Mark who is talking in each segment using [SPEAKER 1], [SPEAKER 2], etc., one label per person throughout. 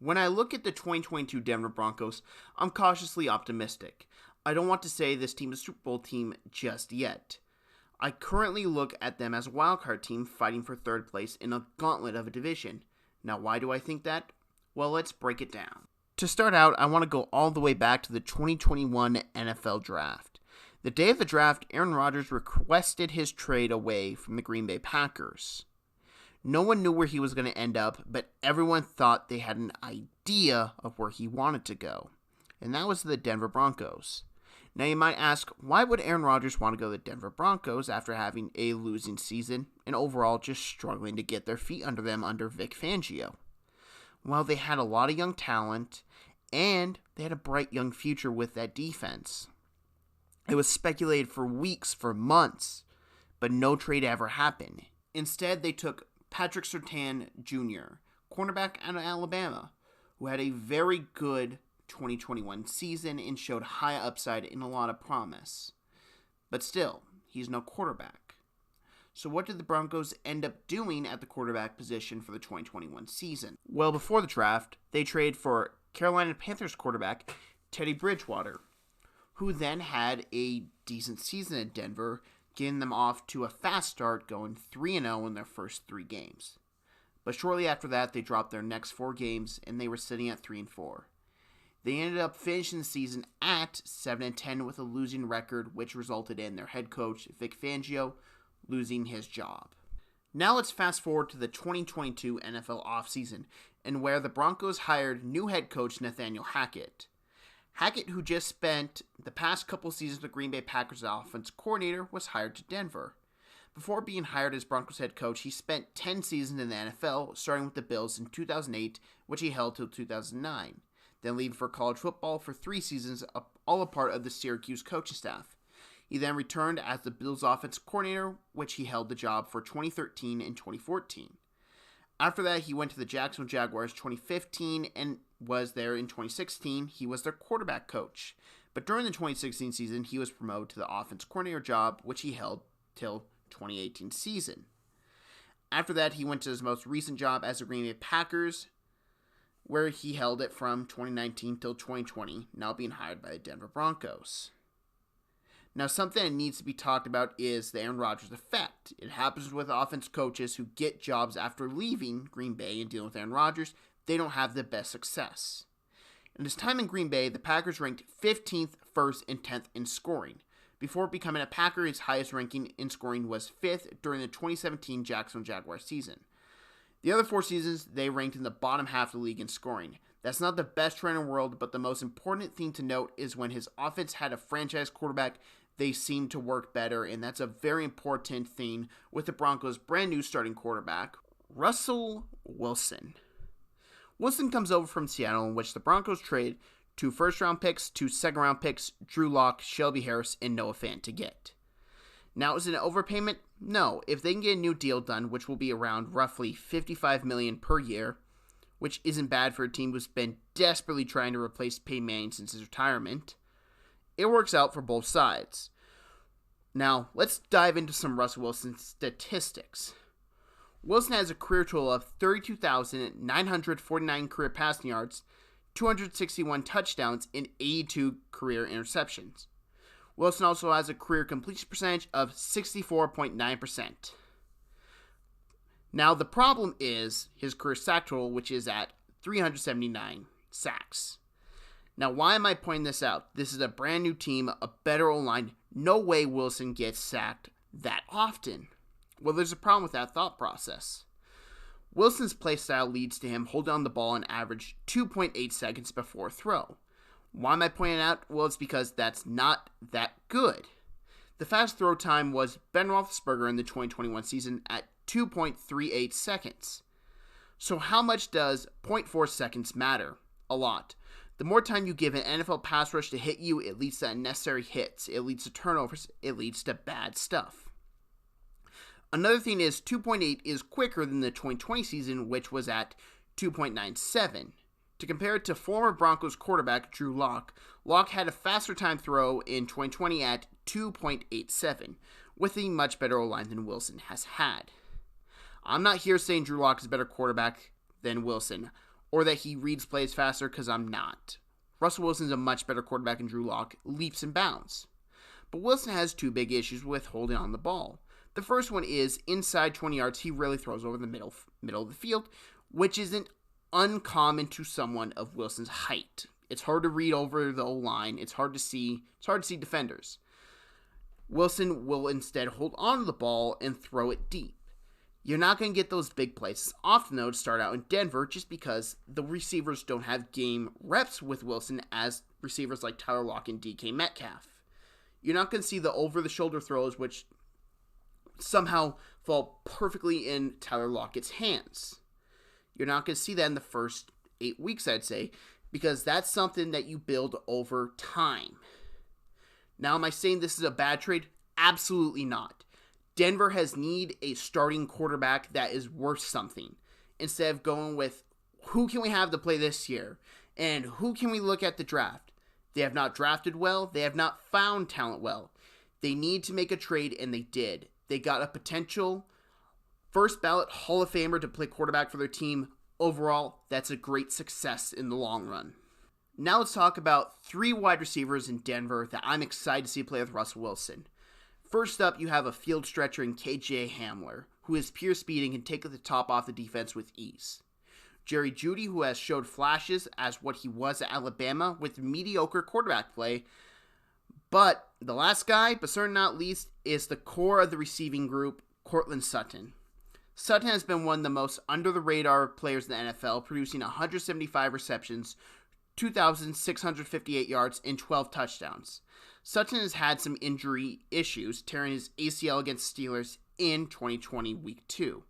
[SPEAKER 1] When I look at the 2022 Denver Broncos, I'm cautiously optimistic. I don't want to say this team is a Super Bowl team just yet. I currently look at them as a wildcard team fighting for third place in a gauntlet of a division. Now, why do I think that? Well, let's break it down. To start out, I want to go all the way back to the 2021 NFL Draft. The day of the draft, Aaron Rodgers requested his trade away from the Green Bay Packers. No one knew where he was going to end up, but everyone thought they had an idea of where he wanted to go. And that was the Denver Broncos. Now you might ask, why would Aaron Rodgers want to go to the Denver Broncos after having a losing season and overall just struggling to get their feet under them under Vic Fangio? Well, they had a lot of young talent, and they had a bright young future with that defense. It was speculated for weeks, for months, but no trade ever happened. Instead, they took Patrick Surtain Jr., cornerback out of Alabama, who had a very good 2021 season and showed high upside and a lot of promise. But still, he's no quarterback. So what did the Broncos end up doing at the quarterback position for the 2021 season? Well, before the draft, they traded for Carolina Panthers quarterback Teddy Bridgewater, who then had a decent season at Denver, getting them off to a fast start, going 3-0 in their first 3 games. But shortly after that, they dropped their next 4 games, and they were sitting at 3-4. They ended up finishing the season at 7-10 with a losing record, which resulted in their head coach, Vic Fangio, losing his job. Now let's fast forward to the 2022 NFL offseason, and where the Broncos hired new head coach Nathaniel Hackett. Hackett, who just spent the past couple seasons with Green Bay Packers offense coordinator, was hired to Denver. Before being hired as Broncos head coach, he spent 10 seasons in the NFL, starting with the Bills in 2008, which he held till 2009, then leaving for college football for 3 seasons, all a part of the Syracuse coaching staff. He then returned as the Bills offense coordinator, which he held the job for 2013 and 2014. After that, he went to the Jacksonville Jaguars 2015 and was there in 2016. He was their quarterback coach. But during the 2016 season, he was promoted to the offense coordinator job, which he held till 2018 season. After that, he went to his most recent job as the Green Bay Packers, where he held it from 2019 till 2020, now being hired by the Denver Broncos. Now, something that needs to be talked about is the Aaron Rodgers effect. It happens with offense coaches who get jobs after leaving Green Bay and dealing with Aaron Rodgers. They don't have the best success. In his time in Green Bay, the Packers ranked 15th, 1st, and 10th in scoring. Before becoming a Packer, his highest ranking in scoring was 5th during the 2017 Jacksonville Jaguars season. The other 4 seasons, they ranked in the bottom half of the league in scoring. That's not the best trend in the world, but the most important thing to note is when his offense had a franchise quarterback, they seemed to work better, and that's a very important thing with the Broncos' brand new starting quarterback, Russell Wilson. Wilson comes over from Seattle, in which the Broncos trade 2 first-round picks, 2 second-round picks, Drew Lock, Shelby Harris, and Noah Fant to get. Now, is it an overpayment? No. If they can get a new deal done, which will be around roughly $55 million per year, which isn't bad for a team who's been desperately trying to replace Peyton Manning since his retirement, it works out for both sides. Now, let's dive into some Russell Wilson statistics. Wilson has a career total of 32,949 career passing yards, 261 touchdowns, and 82 career interceptions. Wilson also has a career completion percentage of 64.9%. Now, the problem is his career sack total, which is at 379 sacks. Now, why am I pointing this out? This is a brand new team, a better O-line. No way Wilson gets sacked that often. Well, there's a problem with that thought process. Wilson's play style leads to him holding on the ball on average 2.8 seconds before throw. Why am I pointing it out? Well, it's because that's not that good. The fast throw time was Ben Roethlisberger in the 2021 season at 2.38 seconds. So how much does 0.4 seconds matter? A lot. The more time you give an NFL pass rush to hit you, it leads to unnecessary hits, it leads to turnovers, it leads to bad stuff. Another thing is 2.8 is quicker than the 2020 season, which was at 2.97. To compare it to former Broncos quarterback Drew Lock, Lock had a faster time throw in 2020 at 2.87, with a much better O-line than Wilson has had. I'm not here saying Drew Lock is a better quarterback than Wilson. or that he reads plays faster, because I'm not. Russell Wilson's a much better quarterback than Drew Lock, leaps and bounds. But Wilson has two big issues with holding on the ball. The first one is inside 20 yards, he really throws over the middle of the field, which isn't uncommon to someone of Wilson's height. It's hard to read over the O-line. It's hard to see defenders. Wilson will instead hold on to the ball and throw it deep. You're not going to get those big plays. It's often, though, to start out in Denver just because the receivers don't have game reps with Wilson as receivers like Tyler Lockett and DK Metcalf. You're not going to see the over-the-shoulder throws, which somehow fall perfectly in Tyler Lockett's hands. You're not going to see that in the first 8 weeks, I'd say, because that's something that you build over time. Now, am I saying this is a bad trade? Absolutely not. Denver has need a starting quarterback that is worth something, instead of going with who can we have to play this year and who can we look at the draft. They have not drafted well. They have not found talent well. They need to make a trade, and they did. They got a potential first ballot Hall of Famer to play quarterback for their team. Overall, that's a great success in the long run. Now let's talk about 3 wide receivers in Denver that I'm excited to see play with Russell Wilson. First up, you have a field stretcher in KJ Hamler, who is pure speed and can take the top off the defense with ease. Jerry Jeudy, who has showed flashes as what he was at Alabama with mediocre quarterback play. But the last guy, but certainly not least, is the core of the receiving group, Courtland Sutton. Sutton has been one of the most under-the-radar players in the NFL, producing 175 receptions, 2,658 yards, and 12 touchdowns. Sutton has had some injury issues, tearing his ACL against Steelers in 2020 Week 2.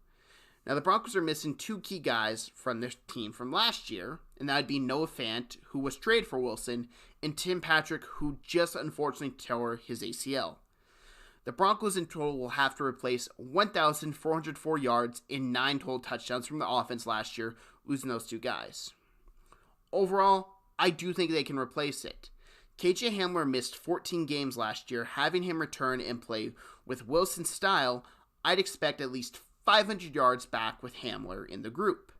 [SPEAKER 1] Now, the Broncos are missing 2 key guys from their team from last year, and that would be Noah Fant, who was traded for Wilson, and Tim Patrick, who just unfortunately tore his ACL. The Broncos in total will have to replace 1,404 yards and 9 total touchdowns from the offense last year, losing those 2 guys. Overall, I do think they can replace it. KJ Hamler missed 14 games last year. Having him return and play with Wilson's style, I'd expect at least 500 yards back with Hamler in the group.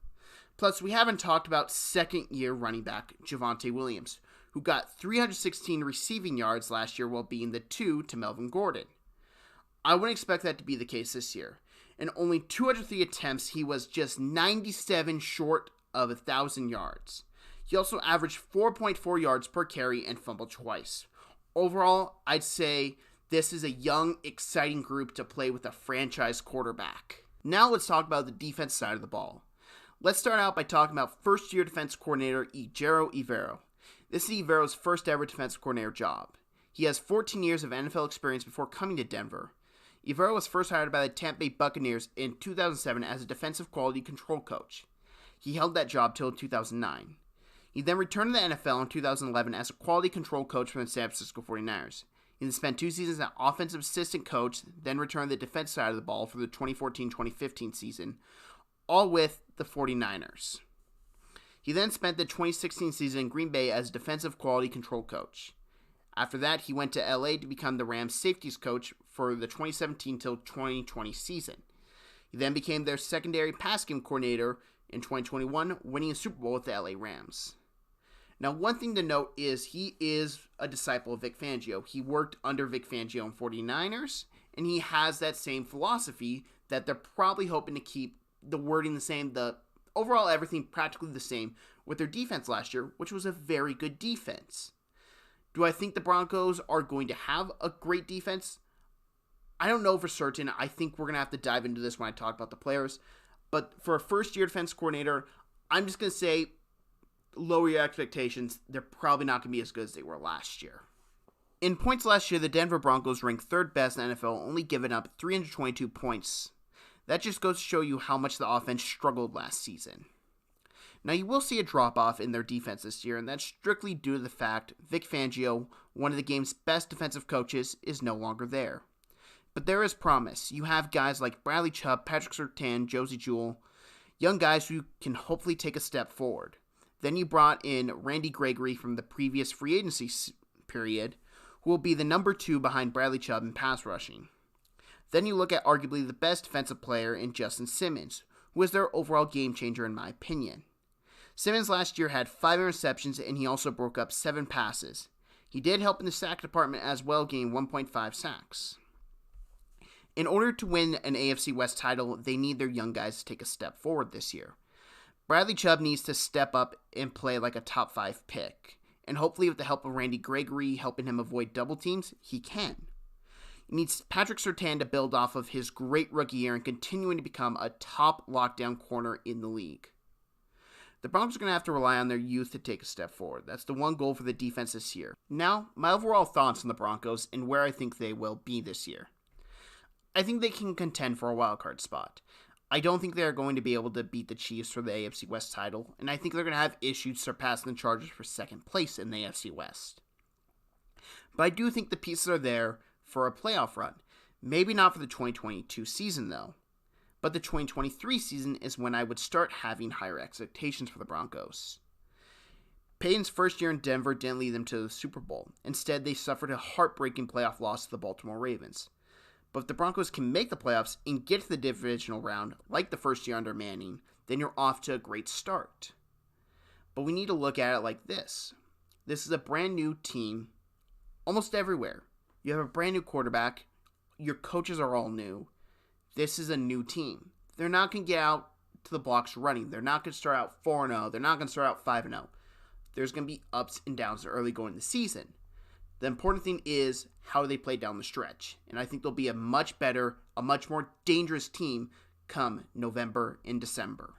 [SPEAKER 1] Plus, we haven't talked about second-year running back Javonte Williams, who got 316 receiving yards last year while being the 2 to Melvin Gordon. I wouldn't expect that to be the case this year. In only 203 attempts, he was just 97 short of 1,000 yards. He also averaged 4.4 yards per carry and fumbled twice. Overall, I'd say this is a young, exciting group to play with a franchise quarterback. Now let's talk about the defense side of the ball. Let's start out by talking about first-year defense coordinator Ejiro Evero. This is Evero's first ever defense coordinator job. He has 14 years of NFL experience before coming to Denver. Evero was first hired by the Tampa Bay Buccaneers in 2007 as a defensive quality control coach. He held that job till 2009. He then returned to the NFL in 2011 as a quality control coach for the San Francisco 49ers. He then spent 2 seasons as offensive assistant coach, then returned to the defense side of the ball for the 2014-2015 season, all with the 49ers. He then spent the 2016 season in Green Bay as defensive quality control coach. After that, he went to LA to become the Rams safeties coach for the 2017 till 2020 season. He then became their secondary pass game coordinator in 2021, winning a Super Bowl with the LA Rams. Now, one thing to note is he is a disciple of Vic Fangio. He worked under Vic Fangio in 49ers, and he has that same philosophy that they're probably hoping to keep the wording the same, the overall everything practically the same with their defense last year, which was a very good defense. Do I think the Broncos are going to have a great defense? I don't know for certain. I think we're going to have to dive into this when I talk about the players. But for a first-year defense coordinator, I'm just going to say lower your expectations. They're probably not going to be as good as they were last year. In points last year, the Denver Broncos ranked 3rd best in the NFL, only giving up 322 points. That just goes to show you how much the offense struggled last season. Now, you will see a drop-off in their defense this year, and that's strictly due to the fact Vic Fangio, one of the game's best defensive coaches, is no longer there. But there is promise. You have guys like Bradley Chubb, Patrick Surtain, Josey Jewell, young guys who can hopefully take a step forward. Then you brought in Randy Gregory from the previous free agency period, who will be the number 2 behind Bradley Chubb in pass rushing. Then you look at arguably the best defensive player in Justin Simmons, who is their overall game changer in my opinion. Simmons last year had 5 interceptions and he also broke up 7 passes. He did help in the sack department as well, gaining 1.5 sacks. In order to win an AFC West title, they need their young guys to take a step forward this year. Bradley Chubb needs to step up and play like a top 5 pick. And hopefully with the help of Randy Gregory helping him avoid double teams, he can. He needs Patrick Surtain to build off of his great rookie year and continuing to become a top lockdown corner in the league. The Broncos are going to have to rely on their youth to take a step forward. That's the one goal for the defense this year. Now, my overall thoughts on the Broncos and where I think they will be this year. I think they can contend for a wildcard spot. I don't think they're going to be able to beat the Chiefs for the AFC West title, and I think they're going to have issues surpassing the Chargers for second place in the AFC West. But I do think the pieces are there for a playoff run. Maybe not for the 2022 season, though. But the 2023 season is when I would start having higher expectations for the Broncos. Peyton's first year in Denver didn't lead them to the Super Bowl. Instead, they suffered a heartbreaking playoff loss to the Baltimore Ravens. But if the Broncos can make the playoffs and get to the divisional round, like the first year under Manning, then you're off to a great start. But we need to look at it like this. This is a brand new team almost everywhere. You have a brand new quarterback. Your coaches are all new. This is a new team. They're not going to get out to the blocks running. They're not going to start out 4-0. They're not going to start out 5-0. There's going to be ups and downs early going into the season. The important thing is how they play down the stretch. And I think they'll be a much better, a much more dangerous team come November and December.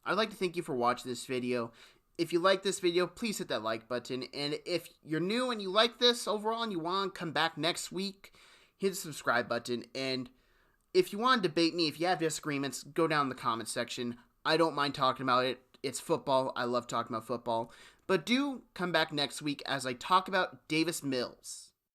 [SPEAKER 1] I'd like to thank you for watching this video. If you like this video, please hit that like button. And if you're new and you like this overall and you want to come back next week, hit the subscribe button. And if you want to debate me, if you have disagreements, go down in the comment section. I don't mind talking about it. It's football. I love talking about football. But do come back next week as I talk about Davis Mills.